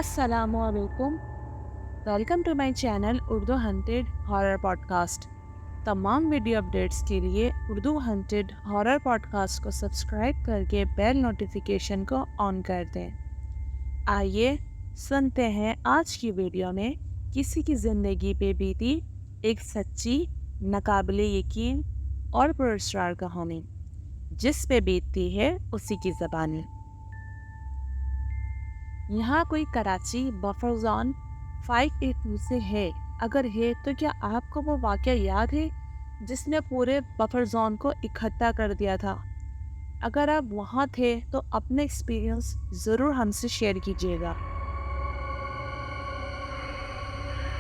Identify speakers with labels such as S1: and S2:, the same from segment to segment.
S1: अस्सलाम वालेकुम। Welcome to my channel Urdu haunted horror podcast. तमाम वीडियो अपडेट्स के लिए उर्दू हंटेड हॉरर पॉडकास्ट को सब्सक्राइब करके बेल नोटिफिकेशन को ऑन कर दें। आइए सुनते हैं आज की वीडियो में किसी की ज़िंदगी पे बीती एक सच्ची, नाकाबिले यकीन और पुरस्कार कहानी, जिस पे बीतती है उसी की ज़बानी। यहाँ कोई कराची बफर जोन 582 से है। अगर है तो क्या आपको वो वाक़या याद है जिसने पूरे बफर जोन को इकट्ठा कर दिया था? अगर आप वहाँ थे तो अपने एक्सपीरियंस ज़रूर हमसे शेयर कीजिएगा।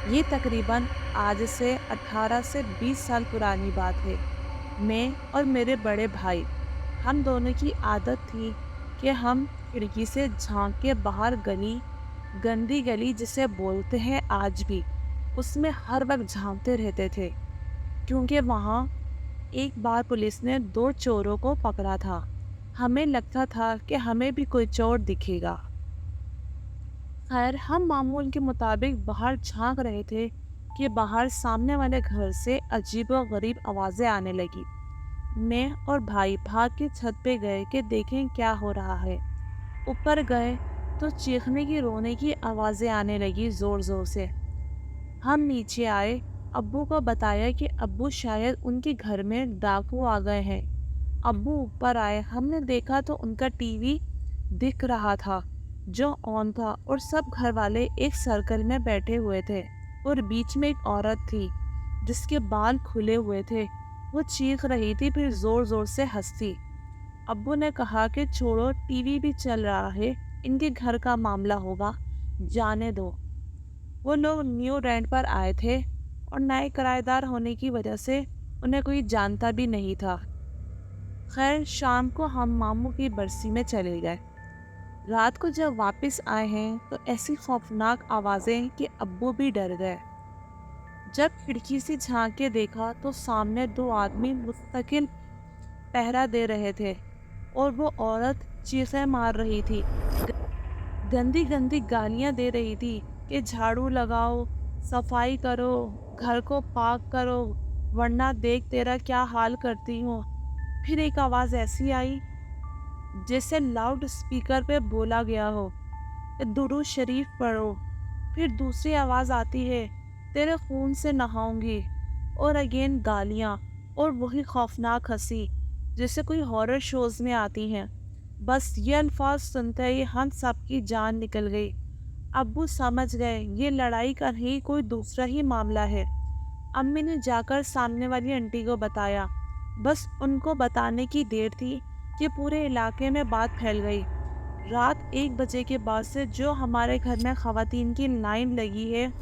S1: ये तकरीबन आज से 18 से 20 साल पुरानी बात है। मैं और मेरे बड़े भाई, हम दोनों की आदत थी कि हम खिड़की से झांक के बाहर गंदी गली जिसे बोलते हैं आज भी, उसमें हर वक्त झांकते रहते थे, क्योंकि वहाँ एक बार पुलिस ने 2 चोरों को पकड़ा था। हमें लगता था कि हमें भी कोई चोर दिखेगा। खैर, हम मामूल के मुताबिक बाहर झांक रहे थे कि बाहर सामने वाले घर से अजीबो-गरीब आवाज़ें आने लगी। मैं और भाई भाग के छत पे गए कि देखें क्या हो रहा है। ऊपर गए तो चीखने की, रोने की आवाज़ें आने लगी ज़ोर ज़ोर से। हम नीचे आए, अब्बू को बताया कि अब्बू शायद उनके घर में डाकू आ गए हैं। अब्बू ऊपर आए, हमने देखा तो उनका टीवी दिख रहा था जो ऑन था, और सब घर वाले एक सर्कल में बैठे हुए थे, और बीच में एक औरत थी जिसके बाल खुले हुए थे। वो चीख रही थी, फिर जोर जोर से हंसती। अब्बू ने कहा कि छोड़ो, टीवी भी चल रहा है, इनके घर का मामला होगा, जाने दो। वो लोग न्यू रेंट पर आए थे और नए किराएदार होने की वजह से उन्हें कोई जानता भी नहीं था। खैर, शाम को हम मामू की बरसी में चले गए। रात को जब वापस आए हैं तो ऐसी खौफनाक आवाज़ें कि अब्बू भी डर गए। जब खिड़की से झांक के देखा तो सामने 2 आदमी मुस्तकिल पहरा दे रहे थे, और वो औरत चीखें मार रही थी, गंदी गंदी गालियां दे रही थी कि झाड़ू लगाओ, सफाई करो, घर को पाक करो, वरना देख तेरा क्या हाल करती हूँ। फिर एक आवाज़ ऐसी आई जैसे लाउड स्पीकर पे बोला गया हो कि दुरूद शरीफ पढ़ो। फिर दूसरी आवाज़ आती है, तेरे खून से नहाऊंगी। और अगेन गालियाँ, और वही खौफनाक हंसी जैसे कोई हॉरर शोज में आती हैं। बस ये अल्फाज सुनते ही हम सब की जान निकल गई। अब्बू समझ गए ये लड़ाई का नहीं, कोई दूसरा ही मामला है। अम्मी ने जाकर सामने वाली आंटी को बताया। बस उनको बताने की देर थी कि पूरे इलाके में बात फैल गई। रात 1 बजे के बाद से जो हमारे घर में ख़वातीन की लाइन लगी है,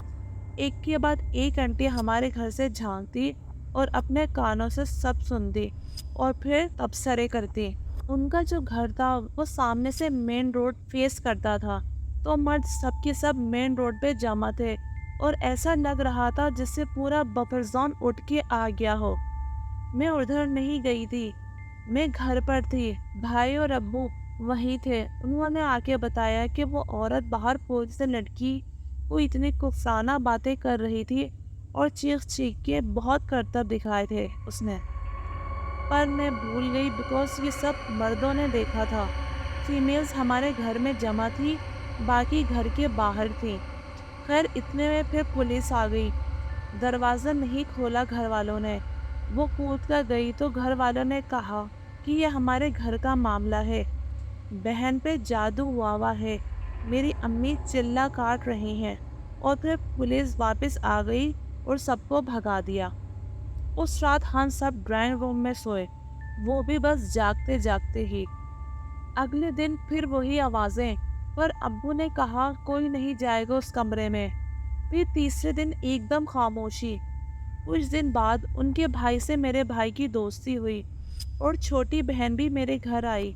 S1: एक के बाद एक आंटी हमारे घर से झांकती और अपने कानों से सब सुनती और फिर तबसरे करती। उनका जो घर था वो सामने से मेन रोड फेस करता था, तो मर्द सब के सब मेन रोड पे जमा थे, और ऐसा लग रहा था जिससे पूरा बफर जोन उठ के आ गया हो। मैं उधर नहीं गई थी, मैं घर पर थी। भाई और अब्बू वहीं थे। उन्होंने आके बताया कि वो औरत बाहर पोल से लटकी वो इतनी गुस्साना बातें कर रही थी और चीख चीख के बहुत करतब दिखाए थे उसने। पर मैं भूल गई बिकॉज ये सब मर्दों ने देखा था। फीमेल्स हमारे घर में जमा थी, बाकी घर के बाहर थी। खैर, इतने में फिर पुलिस आ गई। दरवाज़ा नहीं खोला घर वालों ने। वो कूद कर गई तो घर वालों ने कहा कि ये हमारे घर का मामला है, बहन पे जादू हुआ है। मेरी अम्मी चिल्ला काट रही हैं, और फिर पुलिस वापस आ गई और सबको भगा दिया। उस रात हम सब ड्राइंग रूम में सोए, वो भी बस जागते जागते ही। अगले दिन फिर वही आवाज़ें, पर अब्बू ने कहा कोई नहीं जाएगा उस कमरे में। फिर तीसरे दिन एकदम खामोशी। कुछ दिन बाद उनके भाई से मेरे भाई की दोस्ती हुई और छोटी बहन भी मेरे घर आई।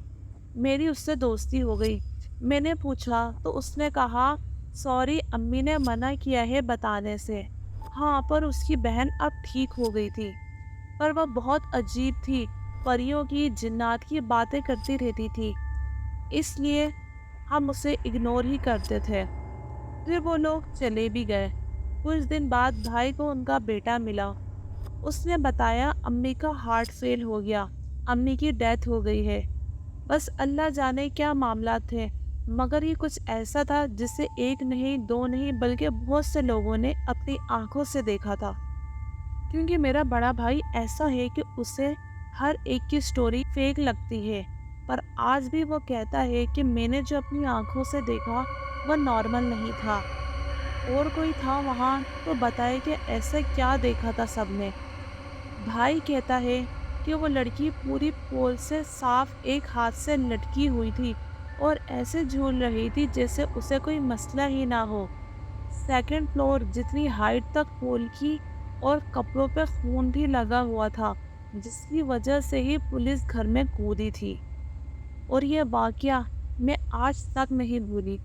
S1: मेरी उससे दोस्ती हो गई। मैंने पूछा तो उसने कहा सॉरी, अम्मी ने मना किया है बताने से। हाँ, पर उसकी बहन अब ठीक हो गई थी, पर वह बहुत अजीब थी, परियों की, जिन्नात की बातें करती रहती थी, इसलिए हम उसे इग्नोर ही करते थे। پھر وہ لوگ چلے بھی گئے۔ کچھ دن بعد بھائی کو ان کا بیٹا ملا۔ اس نے بتایا امی کا ہارٹ فیل ہو گیا، امی کی ڈیتھ ہو گئی ہے۔ بس اللہ جانے کیا معاملات تھے، مگر یہ کچھ ایسا تھا جسے ایک نہیں دو نہیں بلکہ بہت سے لوگوں نے اپنی آنکھوں سے دیکھا تھا۔ کیونکہ میرا بڑا بھائی ایسا ہے کہ اسے ہر ایک کی سٹوری فیک لگتی ہے، پر آج بھی وہ کہتا ہے کہ میں نے جو اپنی آنکھوں سے دیکھا وہ نارمل نہیں تھا، اور کوئی تھا وہاں تو بتائے کہ ایسا کیا دیکھا تھا سب نے۔ بھائی کہتا ہے کہ وہ لڑکی پوری پول سے صاف ایک ہاتھ سے لٹکی ہوئی تھی اور ایسے جھول رہی تھی جیسے اسے کوئی مسئلہ ہی نہ ہو۔ سیکنڈ فلور جتنی ہائٹ تک پول کی، اور کپڑوں پہ خون بھی لگا ہوا تھا، جس کی وجہ سے ہی پولیس گھر میں کودی تھی۔ اور یہ واقعہ میں آج تک نہیں بھولی۔